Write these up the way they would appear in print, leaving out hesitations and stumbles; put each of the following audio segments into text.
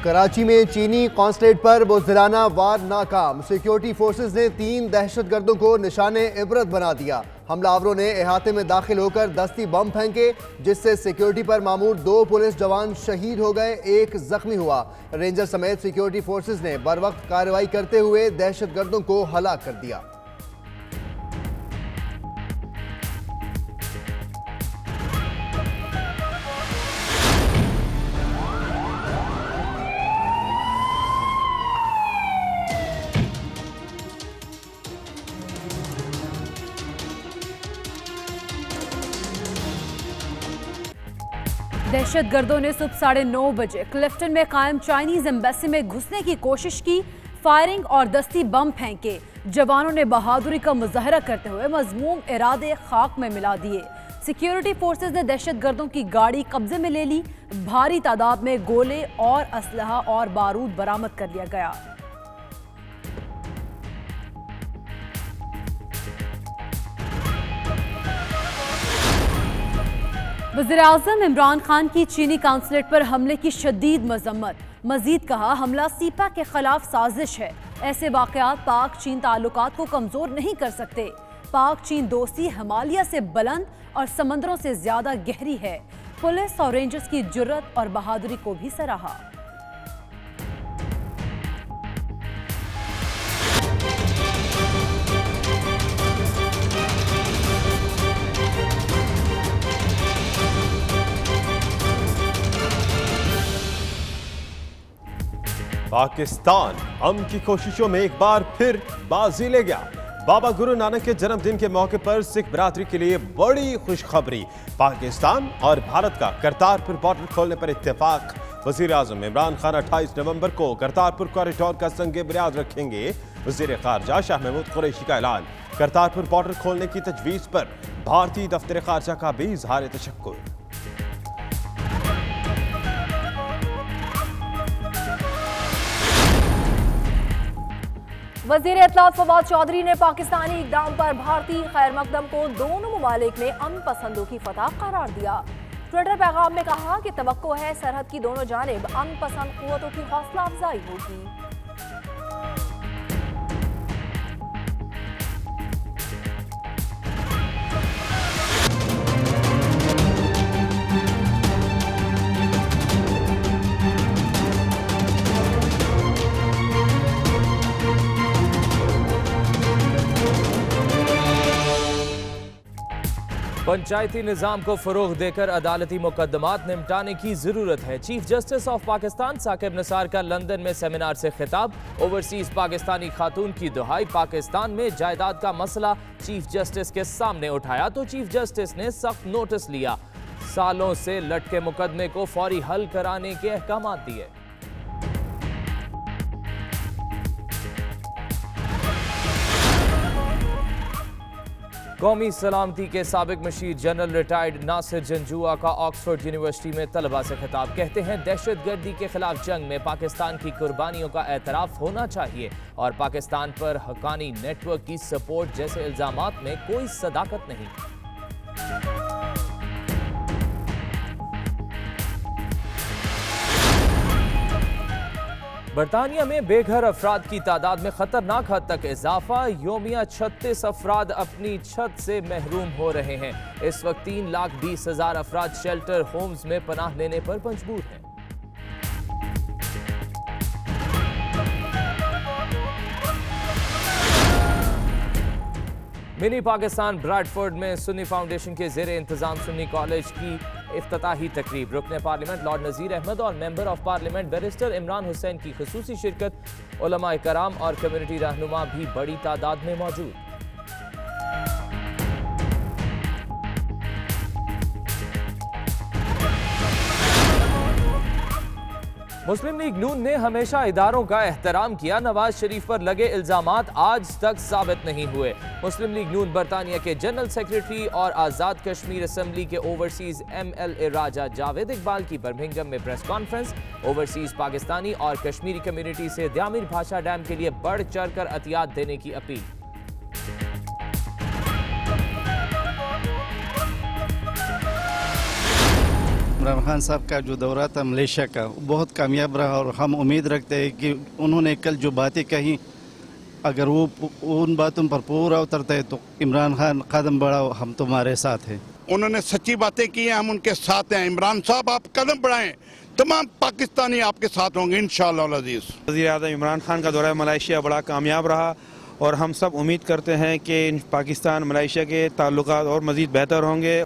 कराची में चीनी कॉन्सुलेट पर बुज़दिलाना वार नाकाम। सिक्योरिटी फोर्सेस ने 3 दहशतगर्दों को निशाने इबरत बना दिया। हमलावरों ने इहाते में दाखिल होकर दस्ती बम फेंके, जिससे सिक्योरिटी पर मामूर 2 पुलिस जवान शहीद हो गए, 1 जख्मी हुआ। रेंजर समेत सिक्योरिटी फोर्सेस ने बरवक्त कार्रवाई करते हुए दहशतगर्दों को हलाक कर दिया। दहशतगर्दों ने सुबह 9:30 बजे क्लिफ्टन में कायम चाइनीज एम्बेसी में घुसने की कोशिश की। फायरिंग और दस्ती बम फेंके। जवानों ने बहादुरी का मुजाहरा करते हुए मजमूम इरादे खाक में मिला दिए। सिक्योरिटी फोर्सेज ने दहशतगर्दों की गाड़ी कब्जे में ले ली। भारी तादाद में गोले और असलहा और बारूद बरामद कर लिया गया। वज़ीर-ए-आज़म इमरान खान की चीनी काउंसलेट पर हमले की शदीद मजम्मत। मजीद कहा, हमला सीपा के खिलाफ साजिश है। ऐसे वाक़यात पाक चीन ताल्लुकात को कमजोर नहीं कर सकते। पाक चीन दोस्ती हिमालय से बुलंद और समंदरों से ज्यादा गहरी है। पुलिस और रेंजर्स की जुर्रत और बहादुरी को भी सराहा। पाकिस्तान अमन की कोशिशों में एक बार फिर बाजी ले गया। बाबा गुरु नानक के जन्मदिन के मौके पर सिख बरादरी के लिए बड़ी खुशखबरी। पाकिस्तान और भारत का करतारपुर बॉर्डर खोलने पर इत्तेफाक। वज़ीर-ए-आज़म इमरान खान 28 नवंबर को करतारपुर कॉरिडोर का संगे बुनियाद रखेंगे। वज़ीर ख़ारजा शाह महमूद कुरैशी का ऐलान। करतारपुर बॉर्डर खोलने की तजवीज़ पर भारतीय दफ्तर ख़ारजा का भी इज़हार तशक्कुर। वज़ीर इत्तलात फवाद चौधरी ने पाकिस्तानी इक़दाम पर भारतीय खैर मकदम को दोनों ममालिक में अमन पसंदों की फतह करार दिया। ट्विटर पैगाम में कहा कि तवक्को है सरहद की दोनों जानिब अमन पसंद क़ुव्वतों की हौसला अफजाई होगी। पंचायती निज़ाम को फ़रोग़ देकर अदालती मुकदमात निपटाने की ज़रूरत है। Chief justice of Pakistan Saqib Nisar का लंदन में सेमिनार से खिताब। ओवरसीज़ पाकिस्तानी खातून की दुहाई। पाकिस्तान में जायदाद का मसला चीफ जस्टिस के सामने उठाया तो चीफ जस्टिस ने सख्त नोटिस लिया। सालों से लटके मुकदमे को फौरी हल कराने के अहकाम दिए। कौमी सलामती के साबिक मशीर जनरल रिटायर्ड नासिर जंजुआ का ऑक्सफोर्ड यूनिवर्सिटी में तलबा से खिताब। कहते हैं दहशतगर्दी के खिलाफ जंग में पाकिस्तान की कुर्बानियों का एतराफ़ होना चाहिए और पाकिस्तान पर हक्कानी नेटवर्क की सपोर्ट जैसे इल्जामात में कोई सदाकत नहीं। बरतानिया में बेघर अफराद की तादाद में खतरनाक हद तक इजाफा। योमिया 36 अफराद अपनी छत से महरूम हो रहे हैं। इस वक्त 3,20,000 अफराद शेल्टर होम्स में पनाह लेने पर मजबूर हैं। मिनी पाकिस्तान ब्रैडफोर्ड में सुन्नी फाउंडेशन के ज़ेरे इंतजाम सुन्नी कॉलेज की इफ्तिताही तकरीब। रुकने पार्लियामेंट लॉर्ड नज़ीर अहमद और member of parliament barrister Imran Hussain की खुसूसी शिरकत। उलमा कराम और कम्युनिटी रहनुमा भी बड़ी तादाद में मौजूद। मुस्लिम लीग नून ने हमेशा इदारों का एहतराम किया। नवाज शरीफ पर लगे इल्जामात आज तक साबित नहीं हुए। मुस्लिम लीग नून बरतानिया के जनरल सेक्रेटरी और आज़ाद कश्मीर असम्बली के ओवरसीज MLA राजा जावेद इकबाल की बर्मिंघम में प्रेस कॉन्फ्रेंस। ओवरसीज पाकिस्तानी और कश्मीरी कम्युनिटी से द्यामिर भाषा डैम के लिए बढ़ चढ़ कर अतियात देने की अपील। इमरान खान साहब का जो दौरा था मलेशिया का बहुत कामयाब रहा और हम उम्मीद रखते हैं कि उन्होंने कल जो बातें कही अगर वो उन बातों पर पूरा उतरता है तो इमरान खान कदम बढ़ाओ हम तुम्हारे साथ हैं। उन्होंने सच्ची बातें की हैं, हम उनके साथ हैं। इमरान साहब आप कदम बढ़ाएं, तमाम पाकिस्तानी आपके साथ होंगे इंशाअल्लाह अज़ीज़। वज़ीर-ए-आज़म इमरान खान का दौरा मलेशिया बड़ा कामयाब रहा और हम सब उम्मीद करते हैं कि पाकिस्तान मलेशिया के ताल्लुकात और मज़ीद बेहतर होंगे।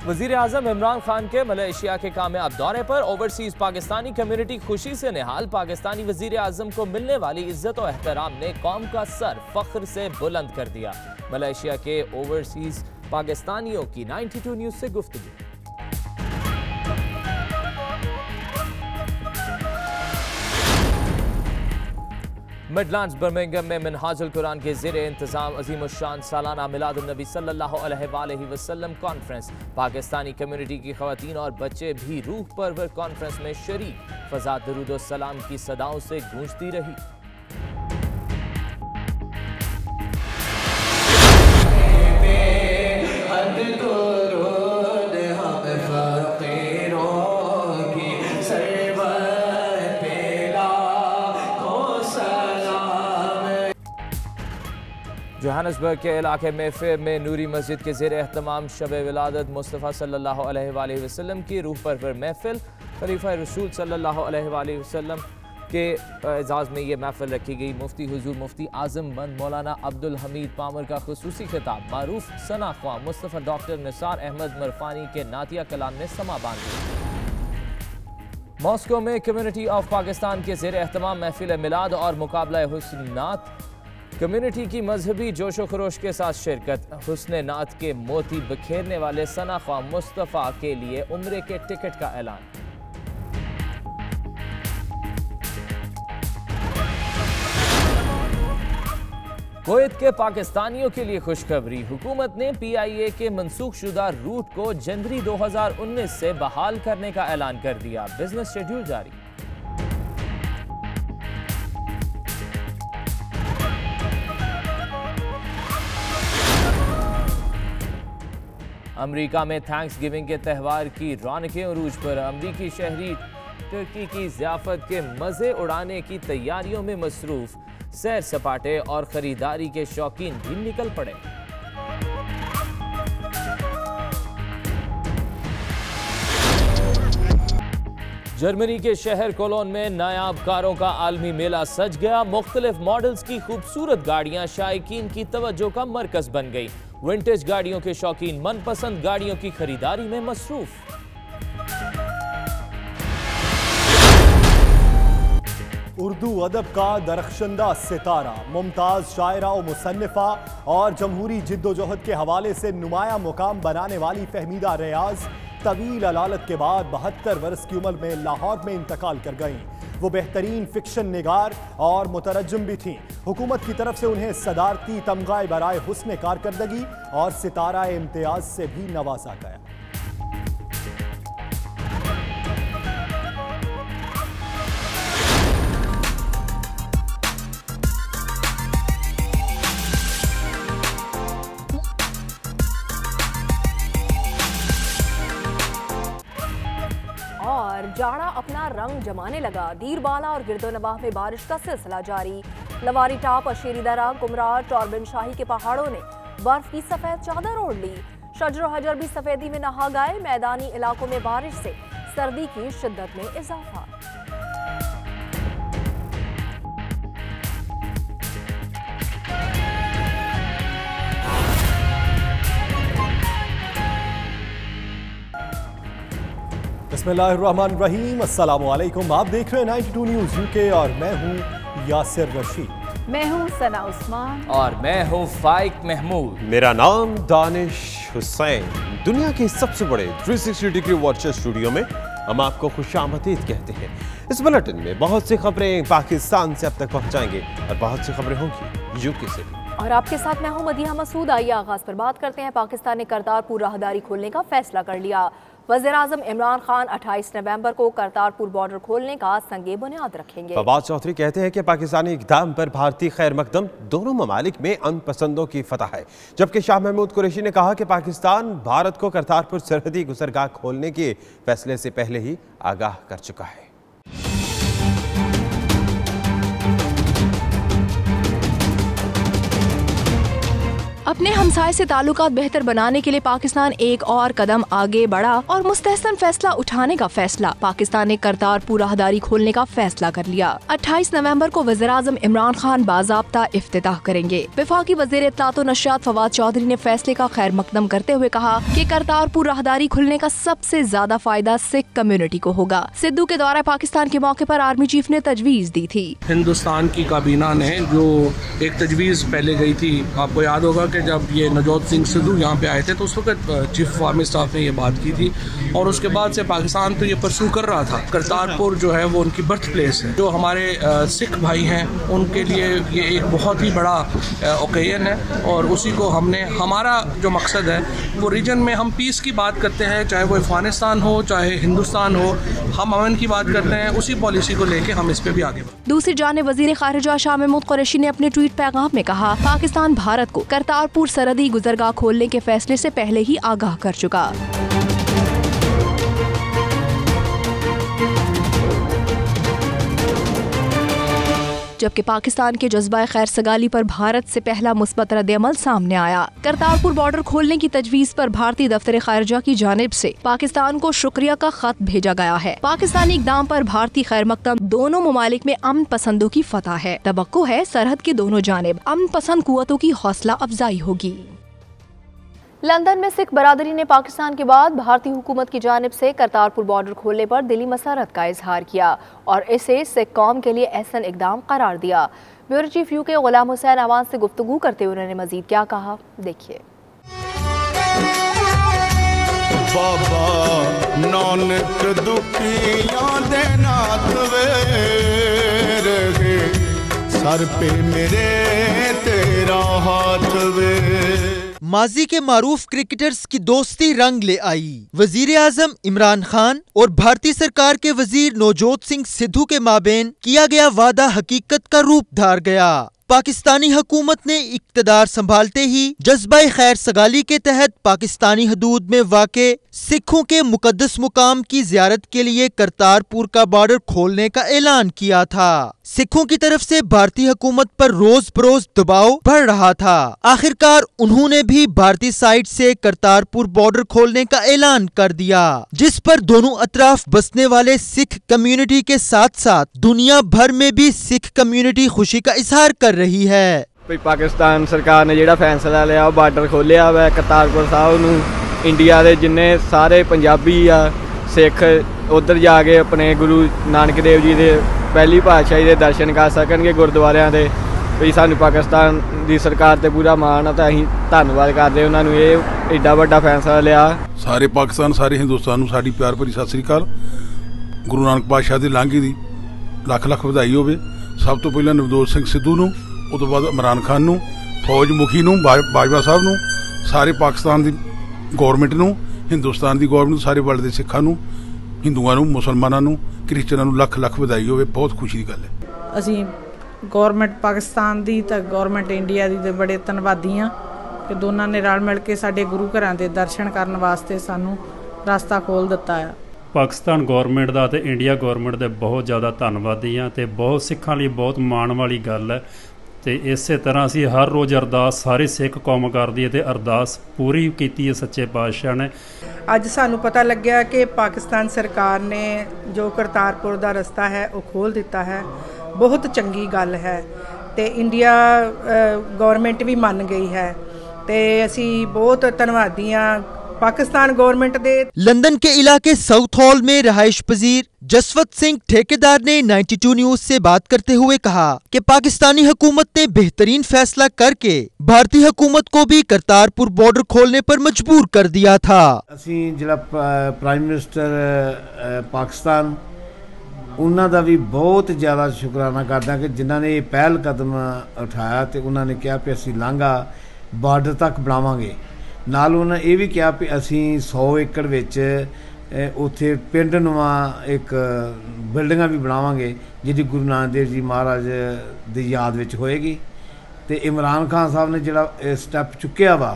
वज़ीर आज़म इमरान खान के मलेशिया के कामयाब दौरे पर ओवरसीज पाकिस्तानी कम्युनिटी खुशी से निहाल। पाकिस्तानी वज़ीर आज़म को मिलने वाली इज्जत और एहतराम ने कौम का सर फख्र से बुलंद कर दिया। मलेशिया के ओवरसीज पाकिस्तानियों की 92 न्यूज़ से गुफ्तगू। मिडलैंड्स बर्मिंघम में मिनहाजुल कुरान के ज़ेर इंतज़ाम अज़ीमुश्शान सालाना मिलादुन नबी सल्लल्लाहु अलैहि वसल्लम कॉन्फ्रेंस। पाकिस्तानी कम्युनिटी की ख़वातीन और बच्चे भी रूह परवर कॉन्फ्रेंस में शरीक। फ़ज़ा दरूद व सलाम की सदाओं से गूंजती रही। जोहानिसबर्ग के इलाके में में नूरी मस्जिद के ज़ेर एहतमाम शब विलादत मुस्तफ़ा सल्लल्लाहु अलैहि वसल्लम की रूह परवर महफिल। खलीफा रसूल सल्लल्लाहु अलैहि वसल्लम के एजाज़ में ये महफिल रखी गई। मुफ्ती हुजूर मुफ्ती आज़म बंद मौलाना अब्दुल हमीद पामर का खुसूसी खिताब। मारूफ सना ख्वां मुस्तफ़ा डॉक्टर निसार अहमद मरफानी के नातिया कलाम ने समा बांधी। मॉस्को में कम्युनिटी ऑफ पाकिस्तान के ज़ेर एहतमाम महफिल मिलाद और मुकाबला हुस्न नात। कम्युनिटी की मजहबी जोशो खरोश के साथ शिरकत। हुस्न नात के मोती बिखेरने वाले सना ख्वां मुस्तफ़ा के लिए उम्रे के टिकट का ऐलान। कुवैत के पाकिस्तानियों के लिए खुशखबरी। हुकूमत ने PIA के मनसूख शुदा रूट को जनवरी 2019 से बहाल करने का ऐलान कर दिया। बिजनेस शेड्यूल जारी। अमेरिका में थैंक्स गिविंग के त्यौहार की रौनकें उरूज पर। अमरीकी शहरी टर्की की ज़ियाफत के मज़े उड़ाने की तैयारियों में मसरूफ। सैर सपाटे और ख़रीदारी के शौकीन भी निकल पड़े। जर्मनी के शहर कोलोन में नायाब कारों का आलमी मेला सज गया। मुख्तलिफ मॉडल्स की खूबसूरत गाड़ियां शायकीन की तवज्जो का मरकज बन गई। विंटेज गाड़ियों के शौकीन मनपसंद गाड़ियों की खरीदारी में मसरूफ। उर्दू अदब का दरख्शंदा सितारा, मुमताज शायरा और मुसन्निफा और जमहूरी जिद्दोजहद के हवाले से नुमाया मुकाम बनाने वाली फहमीदा रियाज तवील अलालत के बाद 72 वर्ष की उम्र में लाहौर में इंतकाल कर गईं। वो बेहतरीन फिक्शन निगार और मुतरज्जिम भी थीं। हुकूमत की तरफ से उन्हें सदारती तमगाए बराए हुस्न कारकर्दगी और सितारा इम्तियाज से भी नवाजा गया। और जाड़ा अपना रंग जमाने लगा। दीरबाला और गिरदोनवाह में बारिश का सिलसिला जारी। लवारी टाप, अशेरी दरा, कुमराट और बिन शाही के पहाड़ों ने बर्फ की सफेद चादर ओढ़ ली। शजर हजर भी सफेदी में नहा गए। मैदानी इलाकों में बारिश से सर्दी की शिद्दत में इजाफा। बिस्मिल्लाहिर्रहमानिर्रहीम, अस्सलामुअलैकुम। आप देख रहे हैं 92 न्यूज़ UK और मैं हूं यासिर रशीद। मैं हूं सना उस्मान और मैं हूं फाइक महमूद। मेरा नाम दानिश हुसैन। दुनिया के सबसे बड़े 360 डिग्री वॉचर स्टूडियो में हम आपको खुशामदीद कहते हैं। इस बुलेटिन में बहुत सी खबरें पाकिस्तान से अब तक पहुंचाएंगे और बहुत सी खबरें होंगी UK से भी। और आपके साथ मैं हूं मदीहा मसूद। आइए आगाज पर बात करते हैं। पाकिस्तान ने करतारपुर राहदारी खोलने का फैसला कर लिया। वज़ीर-ए-आज़म इमरान खान 28 नवंबर को करतारपुर बॉर्डर खोलने का संगे बुनियाद रखेंगे। फवाद चौधरी कहते हैं कि पाकिस्तानी इक़दाम पर भारतीय खैर मकदम दोनों ममालिक में अमन पसंदों की फतह है, जबकि शाह महमूद कुरैशी ने कहा कि पाकिस्तान भारत को करतारपुर सरहदी गुज़रगाह खोलने के फैसले से पहले ही आगाह कर चुका है। अपने हमसाये से ताल्लुकात बेहतर बनाने के लिए पाकिस्तान एक और कदम आगे बढ़ा और मुस्तहसन फैसला उठाने का फैसला। पाकिस्तान ने करतारपुर राहदारी खोलने का फैसला कर लिया। 28 नवंबर को वज़ीर-ए-आज़म इमरान खान बाज़ाब्ता इफ्तिताह करेंगे। वफाकी वज़ीर इत्तलात व नशरियात फवाद चौधरी ने फैसले का खैर मकदम करते हुए कहा कि करतारपुर राहदारी खुलने का सबसे ज्यादा फायदा सिख कम्युनिटी को होगा। सिद्धू के दौरे पाकिस्तान के मौके पर आर्मी चीफ ने तजवीज दी थी। हिंदुस्तान की काबीना ने जो एक तजवीज़ पहले गई थी, आपको याद होगा कि जब ये नवजोत सिंह सिद्धू यहाँ पे आए थे तो उस वक्त चीफ ऑफ आर्मी स्टाफ ने ये बात की थी और उसके बाद से पाकिस्तान तो ये परसू कर रहा था। करतारपुर जो है वो उनकी बर्थ प्लेस है। जो हमारे सिख भाई हैं उनके लिए ये एक बहुत ही बड़ा ओकेजन है और उसी को हमने, हमारा जो मकसद है वो रीजन में हम पीस की बात करते हैं, चाहे वो अफगानिस्तान हो चाहे हिंदुस्तान हो, हम अमन की बात करते हैं। उसी पॉलिसी को लेके हम इस पे भी आगे बढ़े। दूसरी जानिब वज़ीर ख़ारिजा शाह महमूद कुरैशी ने अपने ट्वीट पैगाम में कहा, पाकिस्तान भारत को करतारपुर सरहदी गुज़रगाह खोलने के फैसले से पहले ही आगाह कर चुका। जबकि पाकिस्तान के जज्बा खैर सगाली पर भारत से पहला मुस्बत रद्द-ए-अमल सामने आया। करतारपुर बॉर्डर खोलने की तजवीज़ पर भारतीय दफ्तर खारिजा की जानिब से पाकिस्तान को शुक्रिया का खत भेजा गया है। पाकिस्तानी इक़दाम पर भारतीय खैर मकदम दोनों ममालिक में अमन पसंदों की फतह है। तवक्को है सरहद के दोनों जानिब अमन पसंद कुव्वतों की हौसला अफजाई होगी। लंदन में सिख बरादरी ने पाकिस्तान के बाद भारतीय हुकूमत की जानिब से करतारपुर बॉर्डर खोलने पर दिली मसरत का इजहार किया और इसे सिख कौम के लिए एहसन इकदाम करार दिया। Bureau chief UK Ghulam Hussain आवाज से गुफ्तगू करते हुए उन्होंने मजीद क्या कहा, देखिए। बाबा नानक दुखियां दे नाथ वे रहे, सर पे मेरे तेरा हाथ वे। माजी के मारूफ क्रिकेटर्स की दोस्ती रंग ले आई। वजीर-ए-आज़म इमरान खान और भारतीय सरकार के वजीर नवजोत सिंह सिद्धू के माबेन किया गया वादा हकीकत का रूप धार गया। पाकिस्तानी हुकूमत ने इक़्तिदार संभालते ही जज्बा खैर सगाली के तहत पाकिस्तानी हदूद में वाक़े सिखों के मुकद्दस मुकाम की ज़ियारत के लिए करतारपुर का बॉर्डर खोलने का ऐलान किया था। सिखों की तरफ से भारतीय हुकूमत पर रोज बरोज दबाव बढ़ रहा था। आखिरकार उन्होंने भी भारतीय साइड से करतारपुर बॉर्डर खोलने का ऐलान कर दिया, जिस पर दोनों अतराफ बसने वाले सिख कम्युनिटी के साथ साथ दुनिया भर में भी सिख कम्युनिटी खुशी का इजहार कर रही है। पाकिस्तान सरकार ने जिहड़ा फैसला लिया बॉर्डर खोलिया वा करतारपुर साहब नूं, इंडिया के जिन्ने सारे पंजाबी आ सिख उधर जाके अपने गुरु नानक देव जी के पहली पातशाही के दर्शन कर सकणगे गुरुद्वारियां दे। भी सानूं पाकिस्तान की सरकार ते पूरा मान है, तो असीं धन्नवाद करदे उन्होंने ये एडा वड्डा फैसला लिया। सारे पाकिस्तान सारे हिंदुस्तान नूं साडी प्यार भरी सत श्री अकाल। गुरु नानक पातशाह की लांघी दी लख लख बधाई होवे। सब तो पहला नवजोत सिंह सिद्धू नूं, उस तो बाद इमरान खान नूं, फौज मुखी नूं, बाजवा साहब नूं, सारे पाकिस्तान की गौरमेंट नूं, हिंदुस्तान की गौरमेंट, सारे वर्ल्ड के सिखां नूं, हिंदुआं नूं, मुसलमानां नूं, क्रिश्चियनां नूं लख लख बधाई होवे। बहुत खुशी की गल है। असीं गौरमेंट पाकिस्तान की तो गौरमेंट इंडिया की बड़े धन्नवादी हाँ कि दोनों ने रल मिल के साडे गुरु घरां दे दर्शन करने वास्ते सानूं रास्ता खोल दिता है। पाकिस्तान गौरमेंट का तो इंडिया गौरमेंट के बहुत ज़्यादा धन्नवादी हाँ, तो बहुत सिखां लई बहुत माण वाली गल है। तो इस तरह असी हर रोज़ अरदास सारी सिख कौम करदी है, तो अरदास पूरी की सच्चे पातशाह ने। अज सानू पता लग्या कि पाकिस्तान सरकार ने जो करतारपुर का रस्ता है वो खोल दिता है, बहुत चंगी गल है। तो इंडिया गौरमेंट भी मान गई है, तो असी बहुत धन्नवादी हाँ पाकिस्तान गवर्नमेंट दे। लंदन के इलाके साउथ हॉल में रहायश पजीर जसवंत सिंह ठेकेदार ने 92 न्यूज से बात करते हुए कहा कि पाकिस्तानी हुकूमत ने बेहतरीन फैसला करके भारतीय हुकूमत को भी करतारपुर बॉर्डर खोलने पर मजबूर कर दिया था। असी जिला प्राइम मिनिस्टर पाकिस्तान ਉਹਨਾਂ ਦਾ ਵੀ ਬਹੁਤ ਜ਼ਿਆਦਾ ਸ਼ੁਕਰਾਨਾ ਕਰਦਾ ਕਿ ਜਿਨ੍ਹਾਂ ਨੇ ਇਹ ਪਹਿਲ ਕਦਮ ਉਠਾਇਆ ਤੇ ਉਹਨਾਂ ਨੇ ਕਿਹਾ ਕਿ ਅਸੀਂ ਲਾਂਘਾ ਬਾਰਡਰ ਤੱਕ ਬਣਾਵਾਂਗੇ। ਨਾਲ ਉਹਨਾਂ ਇਹ ਵੀ ਕਿਹਾ ਕਿ ਅਸੀਂ 100 ਏਕੜ ਵਿੱਚ ਉੱਥੇ ਪਿੰਡ ਨਵਾਂ ਇੱਕ ਬਿਲਡਿੰਗਾਂ ਵੀ ਬਣਾਵਾਂਗੇ ਜਿਹਦੀ ਗੁਰੂ ਨਾਨਕ ਦੇਵ ਜੀ ਮਹਾਰਾਜ ਦੀ ਯਾਦ ਵਿੱਚ ਹੋਏਗੀ। ਤੇ इमरान खान साहब ने ਜਿਹੜਾ स्टैप चुक्या वा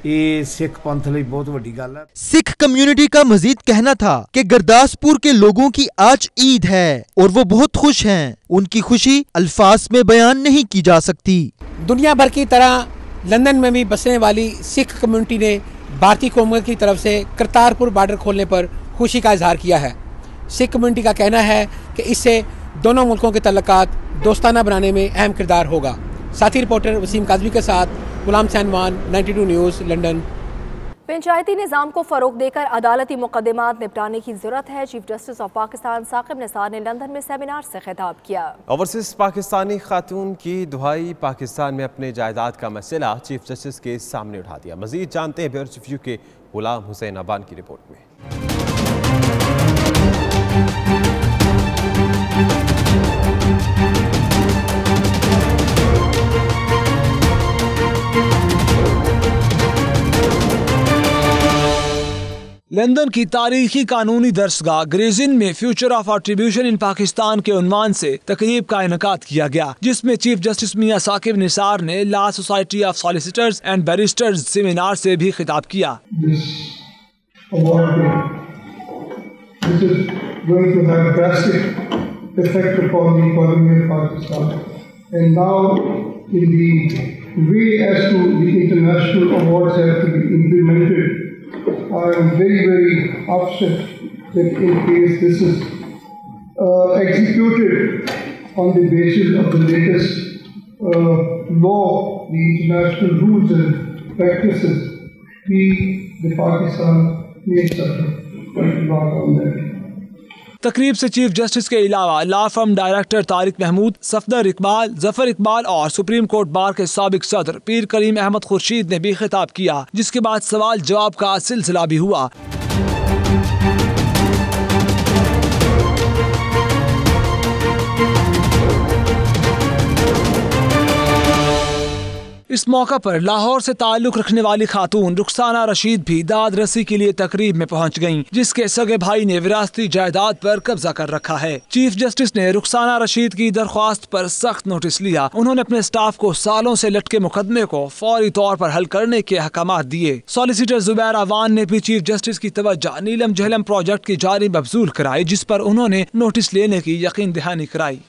ये सिख पंथ ਲਈ बहुत बड़ी गल है। सिख कम्युनिटी का मजीद कहना था कि गुरदासपुर के लोगों की आज ईद है और वो बहुत खुश हैं। उनकी खुशी अल्फाज में बयान नहीं की जा सकती। दुनिया भर की तरह लंदन में भी बसने वाली सिख कम्युनिटी ने भारतीय कौम की तरफ से करतारपुर बॉर्डर खोलने पर खुशी का इजहार किया है। सिख कम्युनिटी का कहना है कि इससे दोनों मुल्कों के तल्लुकात दोस्ताना बनाने में अहम किरदार होगा। साथी रिपोर्टर वसीम काजमी के साथ गुलाम सैनवान, 92 न्यूज़, लंदन। पंचायती निज़ाम को फ़रोग़ देकर अदालती मुक़दमात निपटाने की ज़रूरत है। Chief justice of Pakistan Saqib Nisar ने लंदन में सेमिनार से खिताब किया। ओवरसीज़ पाकिस्तानी खातून की दुहाई पाकिस्तान में अपने जायदाद का मसला चीफ जस्टिस के सामने उठा दिया। मज़ीद जानते हैं ब्यूरो चीफ के गुलाम हुसैन अबान की रिपोर्ट में। लंदन की तारीखी कानूनी दरसगाह ग्रेज़ इन्न में फ्यूचर ऑफ एट्रीब्यूशन इन पाकिस्तान के उन्वान से तकरीब का इनेकाद किया गया, जिसमें चीफ जस्टिस मियां साकिब निसार ने law society of solicitors and barrister's seminar से भी खिताब किया। I am very upset that in case this is executed on the basis of the latest law, the international rules and practices, we, the Pakistan, needs quite a lot on that. तकरीब से chief justice के अलावा law firm director Tariq Mahmood, Safdar Iqbal, Zafar Iqbal और supreme court bar के साबिक सदर पीर करीम अहमद खुर्शीद ने भी खिताब किया, जिसके बाद सवाल जवाब का सिलसिला भी हुआ। इस मौका पर लाहौर से ताल्लुक रखने वाली खातून रुखसाना रशीद भी दाद रसी के लिए तकरीब में पहुंच गयीं, जिसके सगे भाई ने विरासती जायदाद पर कब्जा कर रखा है। चीफ जस्टिस ने रुखसाना रशीद की दरख्वास्त पर सख्त नोटिस लिया। उन्होंने अपने स्टाफ को सालों से लटके मुकदमे को फौरी तौर पर हल करने के अहकामात दिए। सॉलिसिटर जुबैर अवान ने भी चीफ जस्टिस की तवज्जो नीलम जहलम प्रोजेक्ट की जारी मबजूल कराई, जिस पर उन्होंने नोटिस लेने की यकीन दहानी कराई।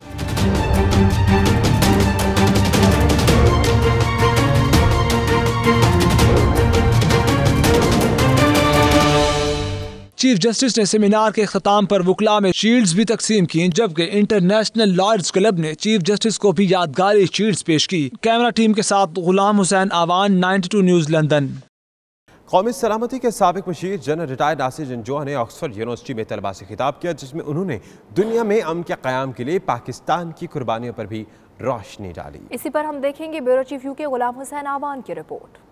चीफ जस्टिस ने सेमिनार के ख़त्म पर वकला में शील्ड्स भी तकसीम की, जबकि इंटरनेशनल लॉयर्स क्लब ने चीफ जस्टिस को भी यादगारी शील्ड्स पेश की। कैमरा टीम के साथ गुलाम हुसैन आवान, 92 न्यूज़, लंदन। कौमी सलामती के साबिक मुशीर जनरल रिटायर्ड नासिर जंजोआ ने ऑक्सफोर्ड यूनिवर्सिटी में तलबा से खिताब किया, जिसमें उन्होंने दुनिया में अमन के क़याम के लिए पाकिस्तान की कुर्बानियों पर भी रोशनी डाली। इसी पर हम देखेंगे ब्यूरो चीफ के गुलाम हुसैन आवान की रिपोर्ट।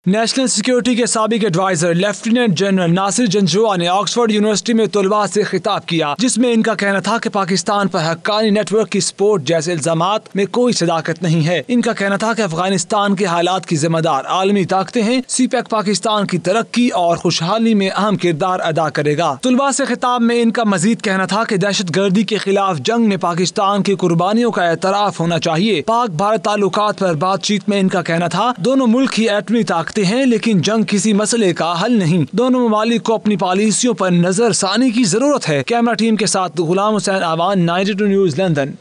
नेशनल सिक्योरिटी के साबिक adviser lieutenant general Nasir Janjua ने ऑक्सफोर्ड यूनिवर्सिटी में तलबा से खिताब किया, जिसमें इनका कहना था कि पाकिस्तान पर हक्कानी नेटवर्क की सपोर्ट जैसे इल्जामात में कोई सदाकत नहीं है। इनका कहना था कि अफगानिस्तान के हालात की जिम्मेदार आलमी ताकतें हैं। सीपैक पाकिस्तान की तरक्की और खुशहाली में अहम किरदार अदा करेगा। तलबा से खिताब में इनका मजीद कहना था कि दहशत गर्दी के खिलाफ जंग में पाकिस्तान की कुर्बानियों का एतराफ होना चाहिए। पाक भारत ताल्लुकात पर बातचीत में इनका कहना था, दोनों मुल्क ही एटमी हैं, लेकिन जंग किसी मसले का हल नहीं। दोनों ममालिक को अपनी पॉलिसियों पर नजरसानी की जरूरत है। कैमरा टीम के साथ गुलाम हुसैन आवान, 92 न्यूज़, लंदन।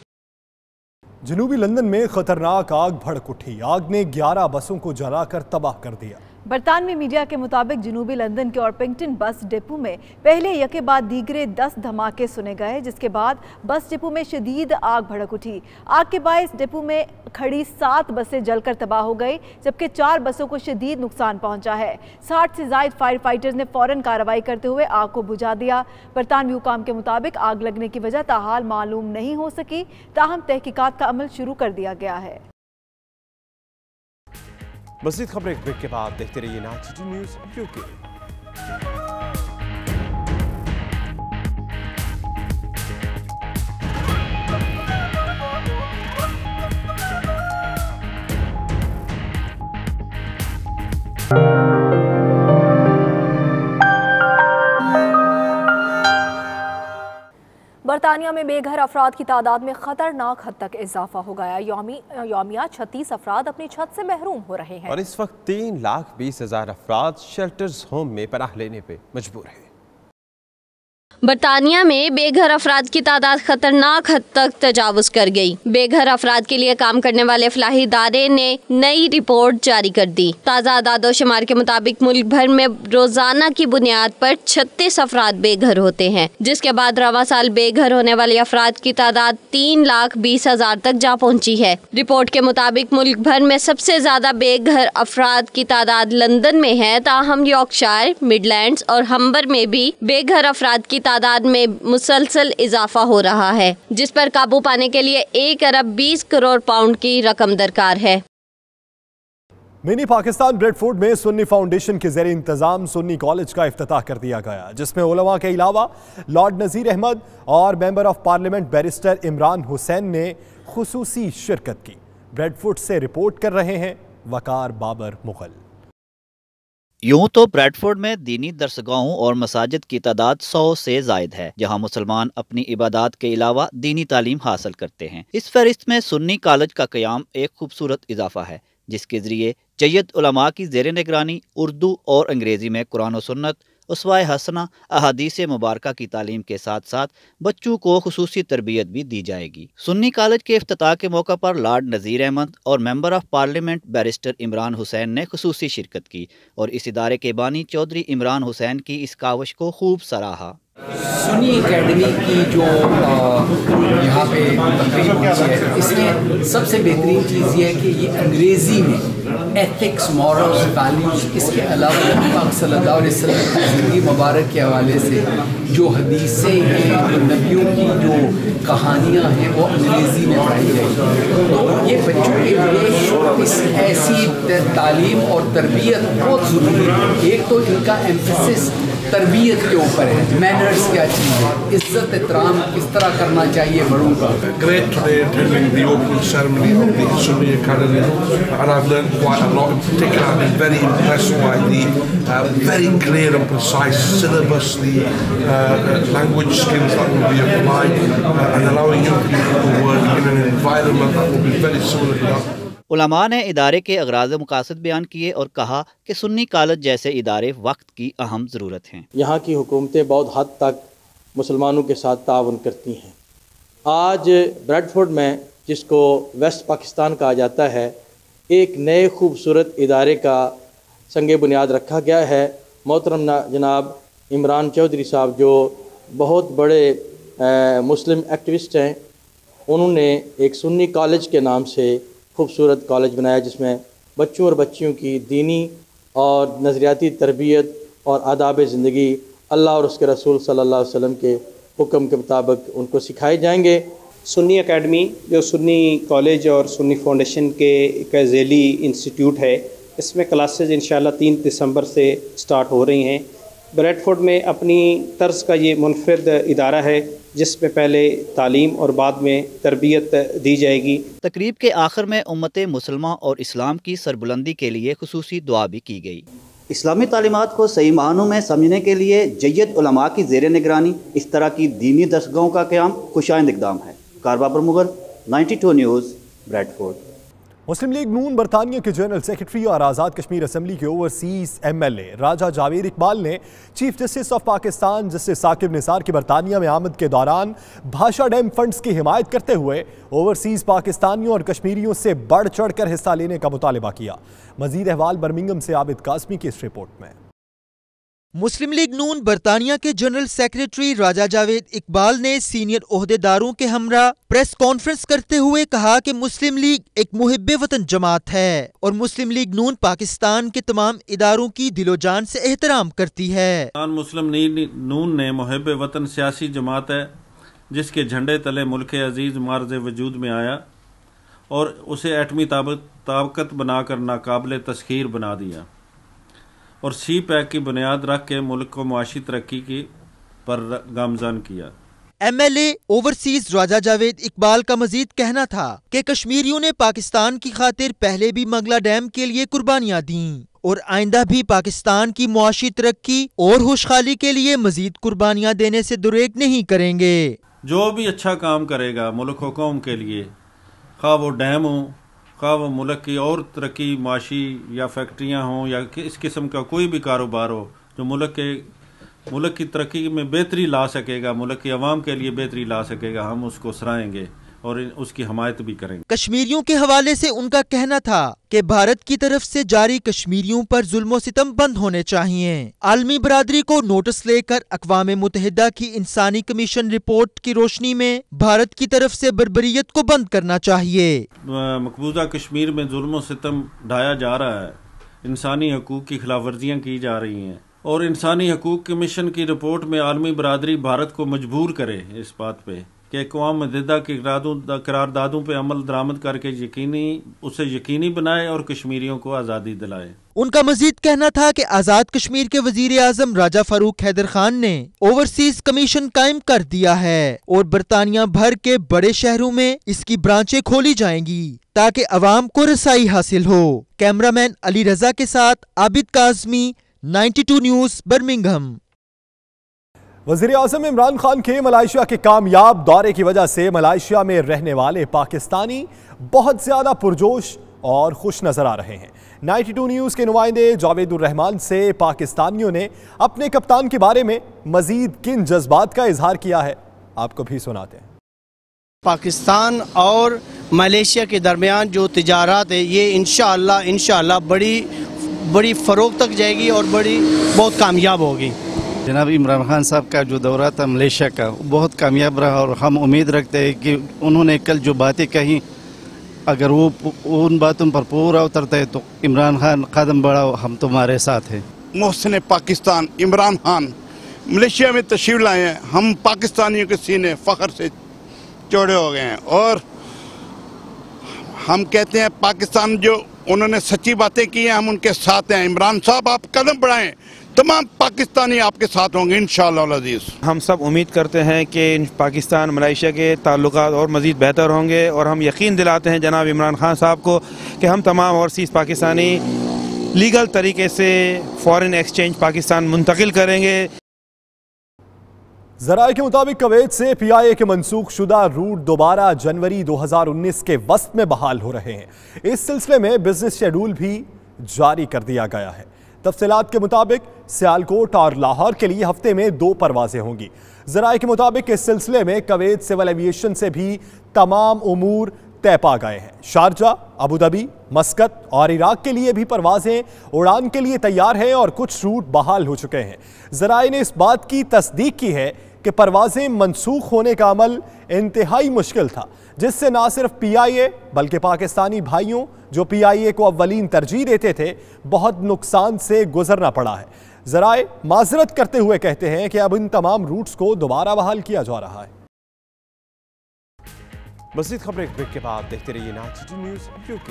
जनूबी लंदन में खतरनाक आग भड़क उठी। आग ने 11 बसों को जलाकर तबाह कर दिया। बरतानवी मीडिया के मुताबिक जनूबी लंदन के ऑर्पिंगटन बस डिपो में पहले यके बाद दीगरे 10 धमाके सुने गए, जिसके बाद बस डिपो में शदीद आग भड़क उठी। आग के बायस डिपो में खड़ी 7 बसें जलकर तबाह हो गई, जबकि 4 बसों को शदीद नुकसान पहुंचा है। 60 से ज्यादा फायर फाइटर्स ने फौरन कार्रवाई करते हुए आग को बुझा दिया। बरतानवी हुकाम के मुताबिक आग लगने की वजह ताहाल मालूम नहीं हो सकी, ताहम तहकीकात का अमल शुरू कर दिया गया है। मज़ीद खबरें एक ब्रेक के बाद देखते रहिए 92 न्यूज़ यूके। बरतानिया में बेघर अफराद की तादाद में खतरनाक हद तक इजाफा हो गया। यौमिया 36 अफराद अपनी छत से महरूम हो रहे हैं और इस वक्त 3,20,000 अफराद शेल्टर्स होम में पनाह लेने पे मजबूर हैं। बरतानिया में बेघर अफराद की तादाद खतरनाक हद तक तजावुज कर गई। बेघर अफराद के लिए काम करने वाले फलाही इदारे ने नई रिपोर्ट जारी कर दी। ताज़ा आदादो शुमार के मुताबिक मुल्क भर में रोजाना की बुनियाद पर 36 अफराद बेघर होते हैं, जिसके बाद रवा साल बेघर होने वाले अफराद की तादाद 3,20,000 तक जा पहुँची है। रिपोर्ट के मुताबिक मुल्क भर में सबसे ज्यादा बेघर अफराद की तादाद लंदन में है, ताहम यॉर्कशायर, मिडलैंड्स और हम्बर में भी बेघर अफराद की तादाद में मुसलसल इजाफा हो रहा है, जिस पर काबू पाने के लिए 1 अरब 20 करोड़ पाउंड की रकम दरकार है। मिनी पाकिस्तान ब्रेडफोर्ड में सुन्नी फाउंडेशन के ज़रिए इंतजाम सुन्नी कॉलेज का इफ्तिताह कर दिया गया, जिसमें उलमा के अलावा लॉर्ड नज़ीर अहमद और member of parliament barrister Imran Hussain ने खुसूसी शिरकत की। ब्रेडफोर्ड से रिपोर्ट कर रहे हैं वकार बाबर मुगल। यूं तो ब्रेडफोर्ड में दीनी दरसगाहों और मसाजिद की तादाद 100 से जायद है, जहां मुसलमान अपनी इबादत के अलावा दीनी तालीम हासिल करते हैं। इस फहरिस्त में सुन्नी कॉलेज का क़याम एक खूबसूरत इजाफा है, जिसके ज़रिए जय्यद उलमा की ज़ेर निगरानी उर्दू और अंग्रेज़ी में कुरान और सुन्नत, उसवाए हसना, अहादीस मुबारका की तालीम के साथ साथ बच्चों को खुसूसी तरबियत भी दी जाएगी। सुन्नी कॉलेज के इफ्तिताह के मौका पर लॉर्ड नज़ीर अहमद और member of parliament barrister Imran Hussain ने खुसूसी शिरकत की और इस इदारे के बानी चौधरी इमरान हुसैन की इस काविश को खूब सराहा। सुन्नी एकेडमी की जो यहाँ पे तकरीब पहुँची है, इसमें सबसे बेहतरीन चीज़ ये है कि ये अंग्रेज़ी में एथिक्स, मॉरल्स, वैल्यूज़, इसके अलावा पाक सल्लल्लाहु अलैहि वसल्लम की ज़िंदगी मुबारक के हवाले से जो हदीसें हैं, जो नबियों की जो कहानियाँ हैं, वो अंग्रेज़ी में पढ़ाई जाएगी। तो ये बच्चों के लिए इस ऐसी तालीम और तरबियत बहुत ज़रूरी है। एक तो इनका एम्फेसिस तरबियत के ऊपर है, मैनर्स क्या चीज़ है, इज्जत एहतराम किस तरह करना चाहिए बड़ों का। Great today attending the opening ceremony of the Sunni Academy, and I've learned quite a lot. In particular, I've been very impressed by the very clear and precise syllabus, the language skills that will be applied, and allowing young people to work in an environment that will be very similar to that. उलमा ने इदारे के अगराज़ मकासद बयान किए और कहा कि Sunni college जैसे इदारे वक्त की अहम ज़रूरत हैं। यहाँ की हुकूमतें बहुत हद तक मुसलमानों के साथ ताउन करती हैं। आज ब्रेडफोर्ड में, जिसको वेस्ट पाकिस्तान कहा जाता है, एक नए खूबसूरत इदारे का संग बुनियाद रखा गया है। मोहतरम जनाब इमरान चौधरी साहब, जो बहुत बड़े मुस्लिम एक्टिविस्ट हैं, उन्होंने एक सुन्नी कॉलेज के नाम से खूबसूरत कॉलेज बनाया, जिसमें बच्चों और बच्चियों की दीनी और नज़रियाती तरबियत और आदाब ज़िंदगी अल्लाह और उसके रसूल सल्लल्लाहु अलैहि वसल्लम के हुक्म के मुताबिक उनको सिखाए जाएंगे। सुन्नी एकेडमी जो सुन्नी कॉलेज और सुन्नी फाउंडेशन के एक ज़ेली इंस्टीट्यूट है, इसमें क्लासेज इंशाल्लाह 3 दिसंबर से स्टार्ट हो रही हैं। ब्रेडफोर्ड में अपनी तर्ज का ये मुनफरिद इदारा है, जिसमें पहले तालीम और बाद में तरबियत दी जाएगी। तकरीब के आखिर में उम्मत मुसलमान और इस्लाम की सरबुलंदी के लिए खुसूसी दुआ भी की गई। इस्लामी तालीमात को सही मानों में समझने के लिए जय्यद उलमा की ज़ेर निगरानी इस तरह की दीनी दरसगाहों का क़याम खुशाइंद इक़दाम है। कारबाबर मुगल, 92 न्यूज़, ब्रेडफोर्ड। मुस्लिम लीग नून बरतानिया के जनरल सेक्रेटरी और आज़ाद कश्मीर असम्बली के ओवरसीज MLA राजा जावेद इकबाल ने chief justice of Pakistan justice Saqib Nisar की बरतानिया में आमद के दौरान भाषा डैम फंड्स की हिमायत करते हुए ओवरसीज पाकिस्तानियों और कश्मीरियों से बढ़ चढ़ कर हिस्सा लेने का मुतालबा किया। मजीद अहवाल बर्मिंघम से आबिद कासमी की इस रिपोर्ट में। मुस्लिम लीग नून बरतानिया के जनरल सेक्रेटरी राजा जावेद इकबाल ने सीनियर ओहदेदारों के हमरा प्रेस कॉन्फ्रेंस करते हुए कहा कि मुस्लिम लीग एक मुहिब्बे वतन जमात है और मुस्लिम लीग नून पाकिस्तान के तमाम इदारों की दिलो जान से एहतराम करती है। मुस्लिम लीग नून ने मुहिब्बे वतन सियासी जमात है, जिसके झंडे तले मुल्क अजीज मार्ज वजूद में आया और उसे एटमी ताकत बनाकर नाकाबिले तस्खीर बना दिया और सी पैक की बुनियाद रख के मुल्क को मुआशी तरक्की की पर गामजन किया। MLA ओवरसीज राजा जावेद इकबाल का मजीद कहना था कि कश्मीरियों ने पाकिस्तान की खातिर पहले भी मंगला डैम के लिए कुर्बानियां दी और आइंदा भी पाकिस्तान की मुआशी तरक्की और खुशहाली के लिए मजीद कुर्बानियां देने से दुरेक नहीं करेंगे। जो भी अच्छा काम करेगा मुल्क व कौम के लिए, खा वो डैम हो, खा वो मुल्क की और तरक्की माशी या फैक्ट्रियाँ हों या इस किस्म का कोई भी कारोबार हो जो मुल्क की तरक्की में बेहतरी ला सकेगा, मुल्क की आवाम के लिए बेहतरी ला सकेगा, हम उसको सराहेंगे और उसकी हमायत भी करेंगे। कश्मीरियों के हवाले से उनका कहना था कि भारत की तरफ से जारी कश्मीरियों पर जुल्म सितम बंद होने चाहिए। आलमी बरादरी को नोटिस लेकर अक़वाम मुत्तहिदा की इंसानी कमीशन रिपोर्ट की रोशनी में भारत की तरफ से बर्बरियत को बंद करना चाहिए। मकबूजा कश्मीर में जुल्म सितम ढाया जा रहा है, इंसानी हकूक की खिलाफ वर्जियाँ की जा रही हैं और इंसानी हकूक कमीशन की रिपोर्ट में आलमी बरादरी भारत को मजबूर करे इस बात पे कि अक़वाम मुत्तहिदा की करारदादों पे अमल दरामद करके उसे यकीनी बनाए और कश्मीरियों को आज़ादी दिलाए। उनका मजीद कहना था कि आज़ाद कश्मीर के वजीर आज़म राजा फारूक हैदर खान ने ओवरसीज कमीशन कायम कर दिया है और बरतानिया भर के बड़े शहरों में इसकी ब्रांचें खोली जाएंगी ताकि अवाम को रसाई हासिल हो। कैमरामैन अली रजा के साथ आबिद काज़मी, 92 न्यूज़, बर्मिंघम। वज़ीर आज़म इमरान खान के मलाइशिया के कामयाब दौरे की वजह से मलाइशिया में रहने वाले पाकिस्तानी बहुत ज़्यादा पुरजोश और खुश नजर आ रहे हैं। 92 न्यूज़ के नुमाइंदे जावेदुर रहमान से पाकिस्तानियों ने अपने कप्तान के बारे में मजीद किन जज्बात का इजहार किया है, आपको भी सुनाते हैं। पाकिस्तान और मलेशिया के दरमियान जो तिजारत है ये इंशाअल्लाह बड़ी फ़रोग तक जाएगी और बहुत कामयाब होगी। जनाब इमरान खान साहब का जो दौरा था मलेशिया का वो बहुत कामयाब रहा और हम उम्मीद रखते हैं कि उन्होंने कल जो बातें कही अगर वो उन बातों पर पूरा उतरता है तो इमरान खान कदम बढ़ाओ हम तुम्हारे साथ हैं। मोहसिन पाकिस्तान इमरान खान मलेशिया में तशरीफ लाए हैं, हम पाकिस्तानियों के सीने फ़ख्र से चौड़े हो गए हैं और हम कहते हैं पाकिस्तान जो उन्होंने सच्ची बातें की हैं हम उनके साथ हैं। इमरान साहब आप कदम बढ़ाएं, तमाम पाकिस्तानी आपके साथ होंगे इंशाअल्लाह अज़ीज़। हम सब उम्मीद करते हैं कि पाकिस्तान मलेशिया के ताल्लुकात और मज़ीद बेहतर होंगे और हम यकीन दिलाते हैं जनाब इमरान खान साहब को कि हम तमाम ओवरसीज़ पाकिस्तानी लीगल तरीके से फॉरेन एक्सचेंज पाकिस्तान मुंतकिल करेंगे। ज़राए के मुताबिक कुवैत से PIA के मनसूख शुदा रूट दोबारा जनवरी 2019 के वस्त में बहाल हो रहे हैं। इस सिलसिले में बिजनेस शेड्यूल भी जारी कर दिया गया है। तफसीलात के मुताबिक सियालकोट और लाहौर के लिए हफ्ते में 2 परवाजें होंगी। ज़राए के मुताबिक इस सिलसिले में कुवैत सिविल एविएशन से भी तमाम उमूर तय पा गए हैं। शारजा, अबू धाबी, मस्कत और इराक के लिए भी परवाजें उड़ान के लिए तैयार हैं और कुछ रूट बहाल हो चुके हैं। ज़राए ने इस बात की तस्दीक की है कि परवाजें मनसूख होने का अमल इंतहाई मुश्किल था, जिससे ना सिर्फ PIA बल्कि पाकिस्तानी भाइयों जो PIA को अव्वलीन तरजीह देते थे बहुत नुकसान से गुजरना पड़ा है। ज़राए माजरत करते हुए कहते हैं कि अब इन तमाम रूट्स को दोबारा बहाल किया जा रहा है। मज़ीद खबरें एक ब्रेक के बाद देखते रहिए 92 न्यूज़ UK।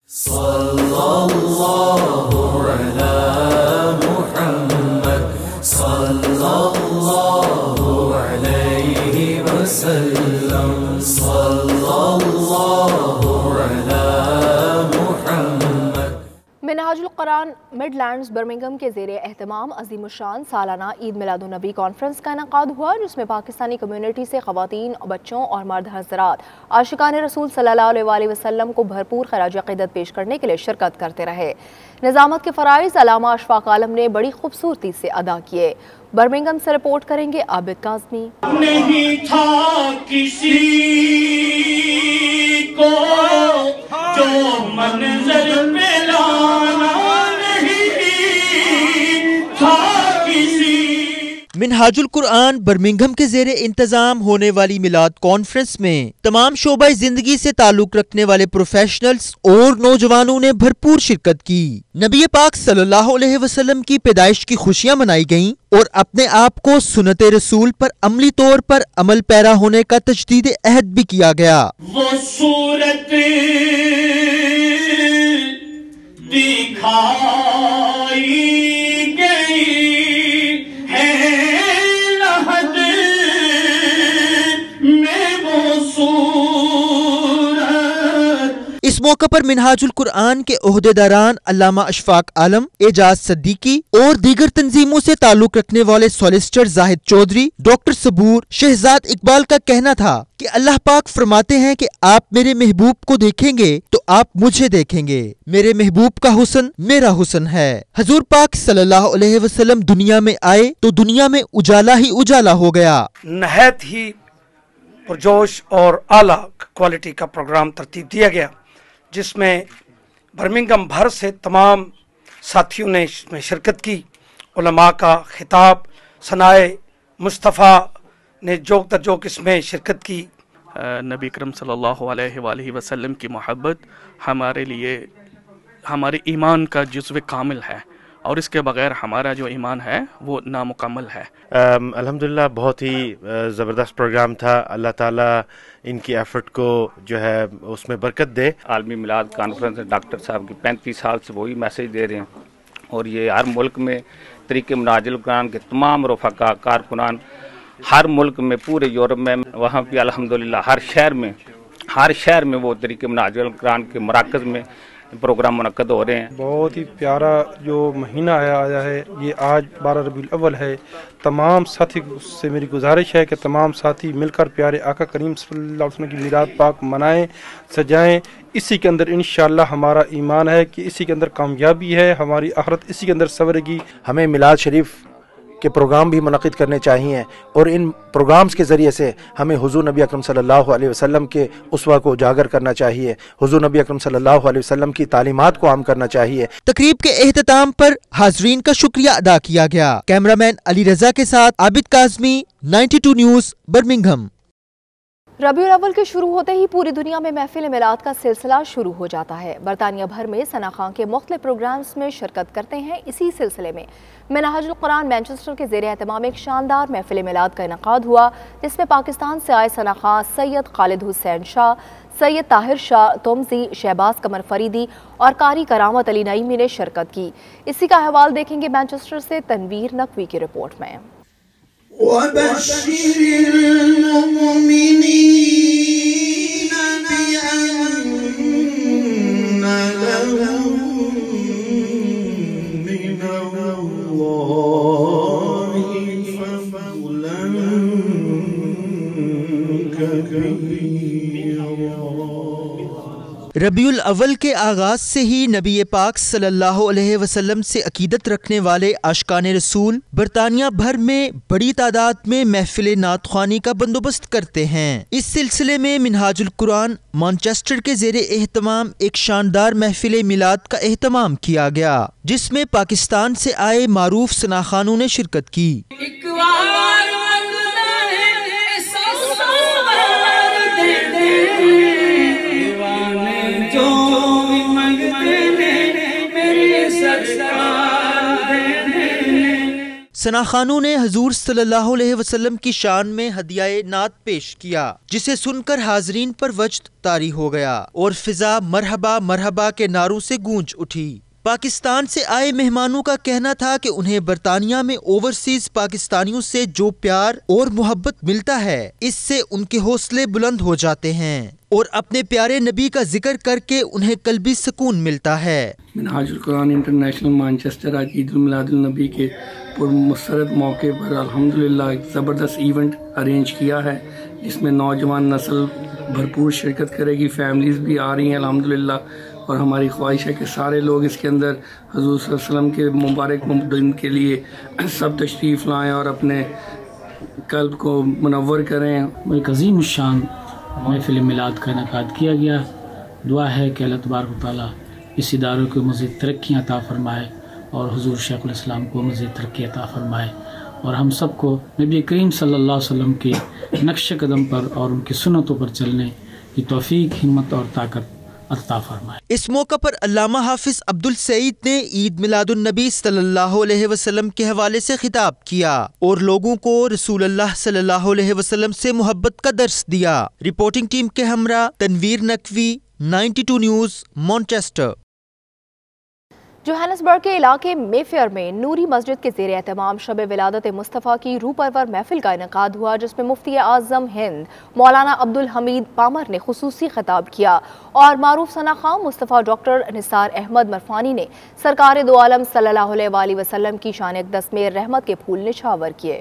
सल्लल्लाहु अला मुहम्मद सल्लल्लाहु अलैहि वसल्लम सल्लल्लाहु अला मुहम्मद। मिनहाजुल कुरान मिडलैंड्स बर्मिंघम के ज़ेरे एहतमाम अज़ीमुशान सालाना ईद मिलादुन्नबी कॉन्फ्रेंस का इनेकाद हुआ, जिसमें पाकिस्तानी कम्यूनिटी से ख़वातीन, बच्चों और मर्द हज़रात आशिकान रसूल सल्लल्लाहु अलैहि वसल्लम को भरपूर खराज अक़ीदत पेश करने के लिए शिरकत करते रहे। निज़ामत के फ़राइज़ अल्लामा अशफाक आलम ने बड़ी खूबसूरती से अदा किए। बर्मिंघम से रिपोर्ट करेंगे आबिद काज़मी। नहीं था किसी को जो मंज़र पे लाना नहीं था किसी। मिनहाजुल कुरान बर्मिंघम के ज़ेरे इंतजाम होने वाली मिलाद कॉन्फ्रेंस में तमाम शोबा जिंदगी से ताल्लुक रखने वाले प्रोफेशनल्स और नौजवानों ने भरपूर शिरकत की। नबी पाक सल्लल्लाहु अलैहि वसल्लम की पैदाइश की खुशियां मनाई गईं और अपने आप को सुन्नते रसूल पर अमली तौर पर अमल पैरा होने का तजदीद अहद भी किया गया। वो सूरत दिखाई गई है लहद में वो सूरत मौके पर मिनहाजुल कुरआन के ओहदेदारान अल्लामा अशफाक आलम, एजाज सिद्दीकी और दीगर तंजीमों से ताल्लुक रखने वाले सॉलिसिटर जाहिद चौधरी, डॉक्टर सबूर, शहजाद इकबाल का कहना था कि अल्लाह पाक फरमाते हैं कि आप मेरे महबूब को देखेंगे तो आप मुझे देखेंगे, मेरे महबूब का हुस्न मेरा हुस्न है। हजूर पाक सल्लल्लाहु अलैहि वसल्लम दुनिया में आए तो दुनिया में उजाला ही उजाला हो गया। नहायत ही पुरजोश और आला क्वालिटी का प्रोग्राम तरतीब दिया गया, जिसमें बर्मिंघम भर से तमाम साथियों ने इसमें शिरकत की। उलमा का खिताब, सनाए मुस्तफ़ा ने जोक तर जोक इसमें शिरकत की। नबी करम सल्लल्लाहु अलैहि वसल्लम की मोहब्बत हमारे लिए हमारे ईमान का जुज़्व कामिल है और इसके बगैर हमारा जो ईमान है वो नामुकम्मल है। अल्हम्दुलिल्लाह बहुत ही ज़बरदस्त प्रोग्राम था। अल्लाह ताला इनकी एफर्ट को जो है उसमें बरकत दे। आलमी मिलाद कॉन्फ्रेंस डॉक्टर साहब की 35 साल से वही मैसेज दे रहे हैं और ये हर मुल्क में तरीके मुनाजिल कुरान के तमाम रफ़ाका कारकुनान हर मुल्क में, पूरे यूरोप में, वहाँ भी अल्हम्दुलिल्लाह हर शहर में वो तरीके मुनाजिल कुरान के मराकज़ में प्रोग्राम मुनक्कद हो रहे हैं। बहुत ही प्यारा जो महीना आया है, ये आज 12 रबीउल अव्वल है। तमाम साथी से मेरी गुजारिश है कि तमाम साथी मिलकर प्यारे आका करीम सल्लल्लाहु अलैहि वसल्लम की मिलाद पाक मनाएं, सजाएं। इसी के अंदर इंशाअल्लाह हमारा ईमान है कि इसी के अंदर कामयाबी है, हमारी आखिरत इसी के अंदर सवरेगी। हमें मिलाद शरीफ के प्रोग्राम भी मुनक़िद करने चाहिए और इन प्रोग्राम्स के ज़रिए से हमें हुज़ूर नबी अकरम सल्लल्लाहु अलैहि वसल्लम के उस्वा को उजागर करना चाहिए, हुज़ूर नबी अकरम सल्लल्लाहु अलैहि वसल्लम की तालीमात को आम करना चाहिए। तकरीब के एहतताम पर हाज़रीन का शुक्रिया अदा किया गया। कैमरामैन अली रजा के साथ आबिद काज़मी, 92 न्यूज़, बर्मिंघम। रबीउल अव्वल के शुरू होते ही पूरी दुनिया में महफिल मिलाद का सिलसिला शुरू हो जाता है। बरतानिया भर में सना खां के मुख्तलिफ प्रोग्राम्स में शिरकत करते हैं। इसी सिलसिले में मिनहाजुल कुरान मैनचेस्टर के ज़ेरे एहतमाम एक शानदार महफिल मिलाद का इनकाद हुआ, जिसमें पाकिस्तान से आए सना खां सैयद खालिद हुसैन शाह, सैयद ताहिर शाह तोमजी, शहबाज कमर फरीदी और कारी करामत अली नईमी ने शिरकत की। इसी का अहवाल देखेंगे मैनचेस्टर से तनवीर नकवी की रिपोर्ट में। रबीउल अव्वल के आगाज से ही नबी पाक सल्लल्लाहु अलैहि वसल्लम से अकीदत रखने वाले आशिकाने रसूल बरतानिया भर में बड़ी तादाद में महफिल नातख्वानी का बंदोबस्त करते हैं। इस सिलसिले में मिनहाजुल कुरान मैनचेस्टर के ज़ेरे एहतमाम एक शानदार महफिल मिलाद का एहतमाम किया गया, जिसमें पाकिस्तान से आए मारूफ सना खानों ने शिरकत की। सना खानों ने हजूर सल्लल्लाहु अलैहि वसल्लम की शान में हदियाए नात पेश किया, जिसे सुनकर हाजरीन पर वजद तारी हो गया और फिजा मरहबा मरहबा के नारों से गूंज उठी। पाकिस्तान से आए मेहमानों का कहना था कि उन्हें बरतानिया में ओवरसीज पाकिस्तानियों से जो प्यार और मोहब्बत मिलता है, इससे उनके हौसले बुलंद हो जाते हैं और अपने प्यारे नबी का जिक्र करके उन्हें कल्बी सुकून मिलता है। मिनहाजुल कुरान इंटरनेशनल मैनचेस्टर आज ईद उल मिलादुल नबी के पुरमसरत मौके पर अल्हम्दुलिल्लाह एक ज़बरदस्त इवेंट अरेंज किया है, जिसमें नौजवान नस्ल भरपूर शिरकत करेगी, फैमिलीज़ भी आ रही हैं अल्हम्दुलिल्लाह। और हमारी ख्वाहिश है कि सारे लोग इसके अंदर हुज़ूर सल्लल्लाहु अलैहि वसल्लम के मुबारक दिन के लिए सब तशरीफ़ लाएँ और अपने कल्ब को मुनव्वर करें। एक अज़ीम शान महफिल मिलाद का इनेकाद किया गया। दुआ है कि अल्लाह तबारक व तआला इस इदारों को मज़ीद तरक्की अता फरमाए और हुज़ूर शेखुल इस्लाम को मज़ीद तरक्की अता फरमाए और हम सबको नबी करीम सल्लल्लाहु अलैहि वसल्लम के नक्श कदम पर और उनकी सुन्नतों पर चलने की तौफीक, हिम्मत और ताकत अता फरमाए। इस मौका पर अल्लामा हाफिज अब्दुल सईद ने ईद मिलादुन नबी सल्लल्लाहु अलैहि वसल्लम के हवाले से खिताब किया और लोगों को रसूलुल्लाह सल्लल्लाहु अलैहि वसल्लम से मोहब्बत का दर्स दिया। रिपोर्टिंग टीम के हमरा Tanveer Naqvi, 92 news, Manchester. Johannesburg के इलाके मेफेयर में नूरी मस्जिद के ज़ेर एहतमाम शब विलादत मुस्तफ़ा की रूह परवर महफिल का इनेकाद हुआ, जिसमें मुफ्ती आज़म हिंद मौलाना अब्दुल हमीद पामर ने खुसूसी खिताब किया और मारूफ सना खां मुस्तफ़ा डॉक्टर निसार अहमद मरफानी ने सरकार दो आलम सल्लल्लाहु अलैहि वसल्लम की शान अक़दस में रहमत के फूल निछावर किए।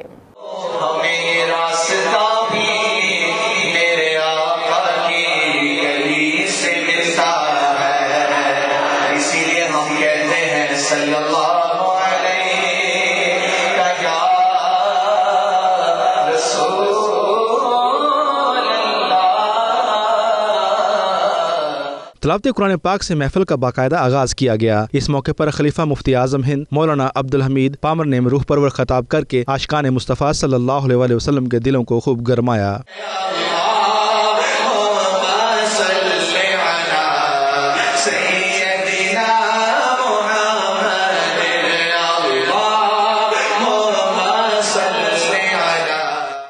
तलावत कुरान पाक से महफिल का बाकायदा आगाज़ किया गया। इस मौके पर खलीफा मुफ्ती आज़म हिंद मौलाना अब्दुल हमीद पामर ने रूह परवर खिताब करके आशिकान मुस्तफ़ा सल्लल्लाहु अलैहि वसल्लम के दिलों को खूब गरमाया।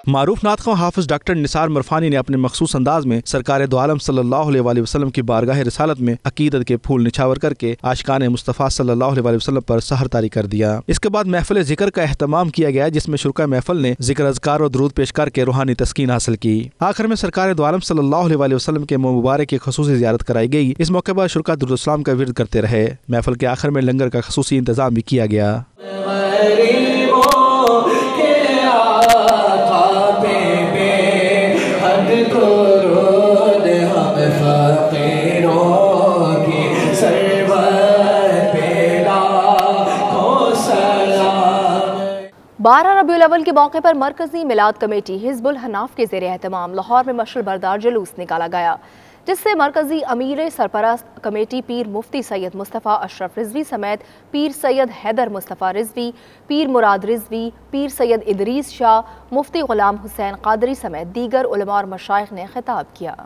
मारूफ नातख़्वां हाफिज डॉक्टर निसार मरफानी ने अपने मखसूस अंदाज में सरकार दो आलम सल्लल्लाहु अलैहि वसल्लम की बारगाह रिसालत में अकीदत के फूल निछावर करके आशिकान मुस्तफ़ा सल्लल्लाहु अलैहि वसल्लम पर सहर तारी कर दिया। इसके बाद महफिल ज़िक्र का एहतमाम किया गया, जिसमें शुरका महफिल ने ज़िक्र अज़कार और दरूद पेश करके रूहानी तस्कीन हासिल की। आखिर में सरकार दो आलम सल्लल्लाहु अलैहि वसल्लम के मुँह मुबारक की ख़ुसूसी ज़ियारत कराई गई। इस मौके पर शुरका दुरूद सलाम का विर्द करते रहे। महफिल के आखिर में लंगर का ख़ुसूसी इंतज़ाम भी किया गया। बारह रबीउल अव्वल के मौके पर मरकजी मिलाद कमेटी हिज़्बुल हनाफ के ज़ेर एहतमाम लाहौर में मशअल बरदार जुलूस निकाला गया, जिससे मरकजी अमीर सरपरस्त कमेटी पीर मुफ्ती सैयद मुस्तफ़ा अशरफ रिजवी समेत पीर सैयद हैदर मुस्तफ़ा रिजवी, पीर मुराद रिजवी, पीर सैयद इदरीस शाह, मुफ्ती गुलाम हुसैन कादरी समेत दीगर उलमा और मशाइख ने खिताब किया।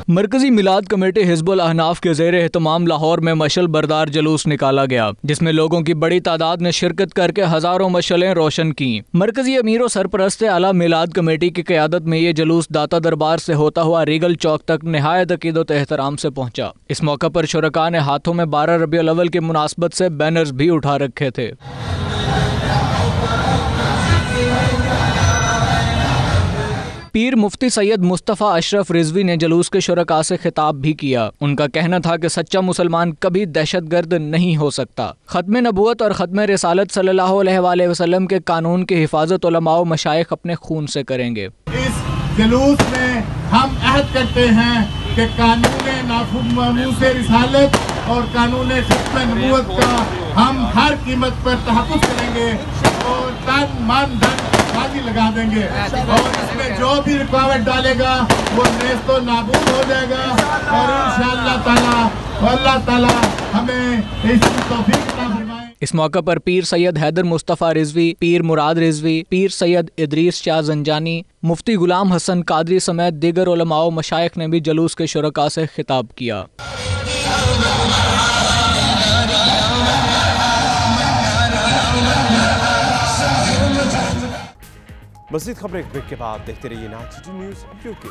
मरकजी मिलाद कमेटी हिज़्बुल अहनाफ के ज़ेर एहतमाम लाहौर में मशअल बरदार जुलूस निकाला गया, जिसमें लोगों की बड़ी तादाद ने शिरकत करके हज़ारों मशअलें रोशन की। मरकजी अमीर और सरपरस्त आला मिलाद कमेटी की क़यादत में ये जुलूस दाता दरबार से होता हुआ रीगल चौक तक निहायत अकीदत एहतराम से पहुँचा। इस मौके पर शुरका ने हाथों में 12 रबीउल अव्वल की मुनासबत से बैनर्स भी उठा रखे थे। पीर मुफ्ती सैयद मुस्तफ़ा अशरफ रिजवी ने जुलूस के शुरका से खिताब भी किया। उनका कहना था कि सच्चा मुसलमान कभी दहशतगर्द नहीं हो सकता। ख़त्म नबूवत और ख़त्म रिसालत सल्लल्लाहु अलैहि वसल्लम के कानून की हिफाजत उलमा व मशाइख अपने खून से करेंगे। इस जुलूस में हम अहद करते हैं कि कानून नामूस रिसालत और कानून ख़त्म नबूवत का हम हर कीमत पर तहफ़्फ़ुज़ करेंगे और तन मन धन बाजी लगा देंगे और इसमें जो भी रुकावट डालेगा वो नेस्तो नाबूद हो जाएगा और इंशाअल्लाह ताला हमें इस तौफीक अता फरमाए। इस मौके पर पीर सैयद हैदर मुस्तफ़ा रिजवी, पीर मुराद रिजवी, पीर सैयद इदरीस शाह जंजानी, मुफ्ती गुलाम हसन कादरी समेत दीगर उलमा व मशाइख ने भी जुलूस के शुरका से खिताब किया। मज़ीद खबरें ब्रेक के बाद देखते रहिए 92 न्यूज़ यूके।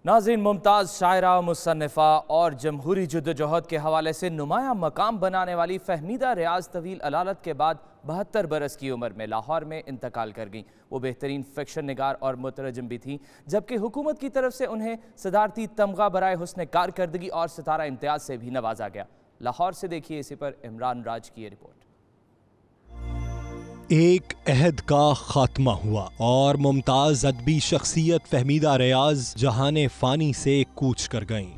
नाज़रीन, मुमताज़ शायरा, मुसन्निफ़ा और जमहूरी जद्दोजहद के हवाले से नुमाया मकाम बनाने वाली फहमीदा रियाज तवील अलालत के बाद 72 बरस की उम्र में लाहौर में इंतकाल कर गईं। वो बेहतरीन फिक्शन निगार और मुतरजम भी थी, जबकि हुकूमत की तरफ से उन्हें सदारती तमगा बराए हुस्न कारकर्दगी और सितारा इम्तियाज से भी नवाजा गया। लाहौर से देखिए इसी पर इमरान राज की ये रिपोर्ट। एक अहद का खात्मा हुआ और मुमताज अदबी शख्सियत फहमीदा रियाज जहाने फानी से कूच कर गईं।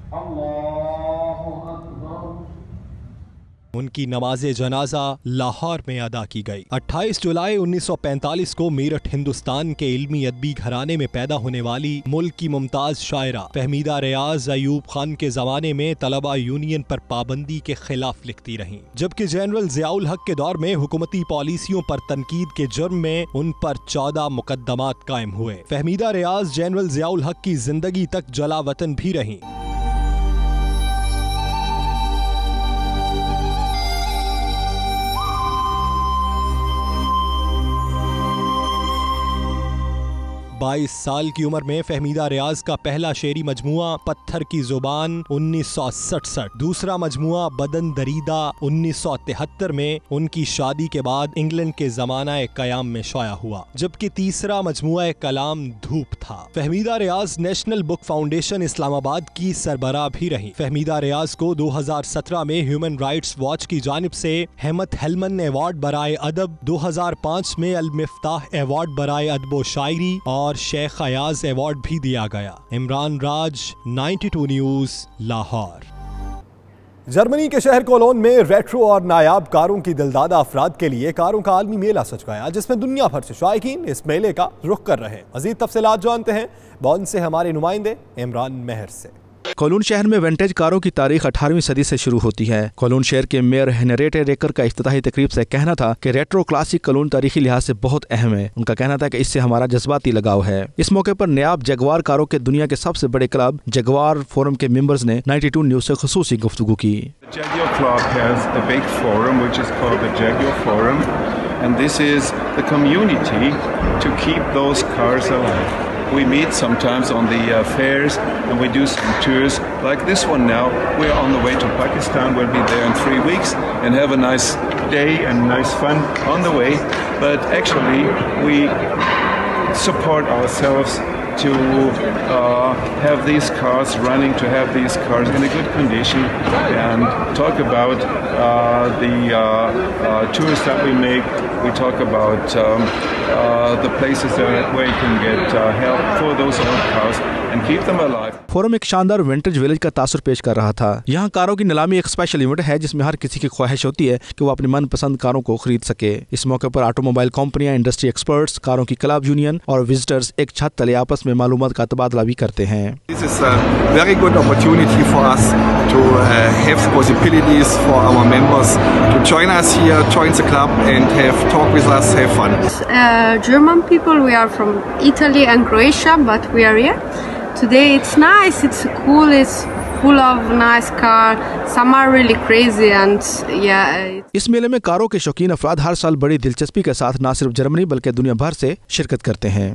उनकी नमाज जनाजा लाहौर में अदा की गई। 28 जुलाई 1945 को मेरठ हिंदुस्तान के इल्मी अदबी घराने में पैदा होने वाली मुल्क की मुमताज शायरा फहमीदा रियाज अयूब खान के जमाने में तलबा यूनियन पर पाबंदी के खिलाफ लिखती रहीं, जबकि जनरल ज़ियाउल हक के दौर में हुकूमती पॉलिसियों पर तनकीद के जुर्म में उन पर 14 मुकदमात कायम हुए। फहमीदा रियाज जनरल ज़ियाउल हक की जिंदगी तक जलावतन भी रहीं। बाईस साल की उम्र में फहमीदा रियाज का पहला शेरी मजमुआ पत्थर की जुबान 1967, दूसरा मजमुआ बदन दरीदा 1973 में उनकी शादी के बाद इंग्लैंड के ज़माना क़याम में शाया हुआ, जबकि तीसरा मजमुआ कलाम धूप था। फहमीदा रियाज नेशनल बुक फाउंडेशन इस्लामाबाद की सरबराह भी रही। फहमीदा रियाज को 2017 में ह्यूमन राइट्स वॉच की जानिब से हेमत हेलमन अवार्ड बराए अदब, 2005 में अल मिफ्ताह अवार्ड बराए अदब व शायरी और शेख अयाज अवार्ड भी दिया गया। इमरान राज, 92 न्यूज़, लाहौर। जर्मनी के शहर कोलोन में रेट्रो और नायाब कारों की दिलदादा अफराद के लिए कारों का आलमी मेला सज गया, जिसमें दुनिया भर से शायकीन इस मेले का रुख कर रहे हैं। मजीद तफसीलात जानते हैं बॉन से हमारे नुमाइंदे इमरान मेहर से। कोलोन शहर में विंटेज कारों की तारीख 18वीं सदी से शुरू होती है। कोलोन शहर के मेयर हेनरिएटे रेकर का इफ्तिताही तकरीब से कहना था कि रेट्रो क्लासिक कोलोन तारीखी लिहाज से बहुत अहम है। उनका कहना था कि इससे हमारा जज्बाती लगाव है। इस मौके पर नायाब जगवार कारों के दुनिया के सबसे बड़े क्लब जगवार फोरम के मेंबर्स ने 92 न्यूज़ से खुसूसी गुफ्तगू की। Jaguar Club has a big forum which is called the Jaguar Forum, and this is the community to keep those cars alive. We meet sometimes on the fairs and we do some tours like this one now. We're on the way to Pakistan. We'll be there in 3 weeks and have a nice day and nice fun on the way. But actually we support ourselves to have these cars running, to have these cars in a good condition, and talk about the tours that we make. We talk about the places where you can get help for those old cars and keep them alive. Forum एक शानदार vintage village का तासुर पेश कर रहा था। यहाँ कारों की नीलामी एक स्पेशल इवेंट है जिसमें हर किसी की ख्वाहिश होती है कि वो अपनी मनपसंद कारों को खरीद सके। इस मौके पर ऑटोमोबाइल कंपनियां, इंडस्ट्री एक्सपर्ट्स, कारों की क्लब यूनियन और विजिटर्स एक छत तले आपस में मालूमात का तबादला भी करते हैं। This is a very good opportunity for us to have the possibilities for our members to join us here, join the club and have talk with us, have fun. German people, we are from Italy and Croatia, but we are here. Today it's nice, it's cool, it's full of nice car. Some are really crazy and yeah. इस मेले में कारों के शौकीन अफराद हर साल बड़ी दिलचस्पी के साथ न सिर्फ जर्मनी बल्कि दुनिया भर से शिरकत करते हैं।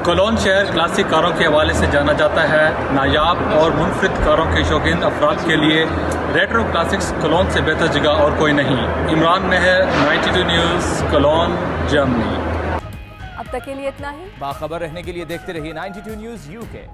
कोलोन शहर क्लासिक कारों के हवाले से जाना जाता है। नायाब और मुनफरिद कारों के शौकीन अफराद के लिए रेट्रो क्लासिक्स कोलोन से बेहतर जगह और कोई नहीं। इमरान मेहर, 92 न्यूज़, कोलोन, जर्मनी। अब तक के लिए इतना ही। बाखबर रहने के लिए देखते रहिए 92 न्यूज़ UK।